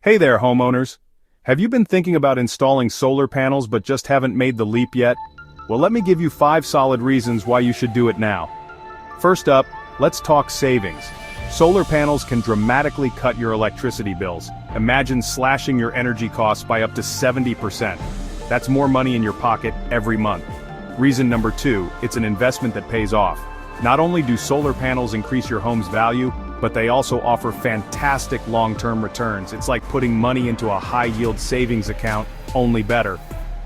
Hey there, homeowners. Have you been thinking about installing solar panels but just haven't made the leap yet? Well, let me give you 5 solid reasons why you should do it now. First up, let's talk savings. Solar panels can dramatically cut your electricity bills. Imagine slashing your energy costs by up to 70%. That's more money in your pocket every month. Reason number 2, it's an investment that pays off. Not only do solar panels increase your home's value, but they also offer fantastic long-term returns. It's like putting money into a high-yield savings account, only better.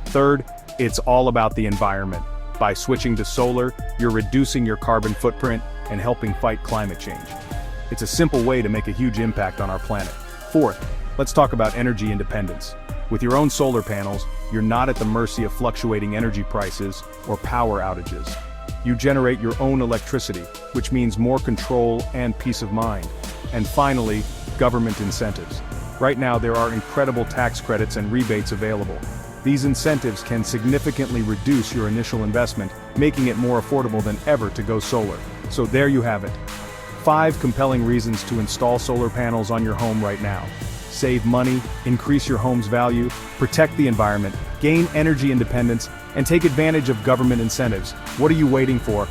Third, it's all about the environment. By switching to solar, you're reducing your carbon footprint and helping fight climate change. It's a simple way to make a huge impact on our planet. Fourth, let's talk about energy independence. With your own solar panels, you're not at the mercy of fluctuating energy prices or power outages. You generate your own electricity, which means more control and peace of mind. And finally, government incentives. Right now there are incredible tax credits and rebates available. These incentives can significantly reduce your initial investment, making it more affordable than ever to go solar. So there you have it. 5 compelling reasons to install solar panels on your home right now. Save money, increase your home's value, protect the environment, gain energy independence, and take advantage of government incentives. What are you waiting for?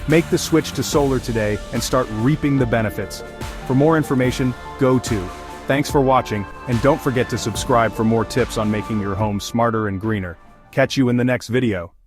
Make the switch to solar today and start reaping the benefits. For more information, go to. Thanks for watching, and don't forget to subscribe for more tips on making your home smarter and greener. Catch you in the next video.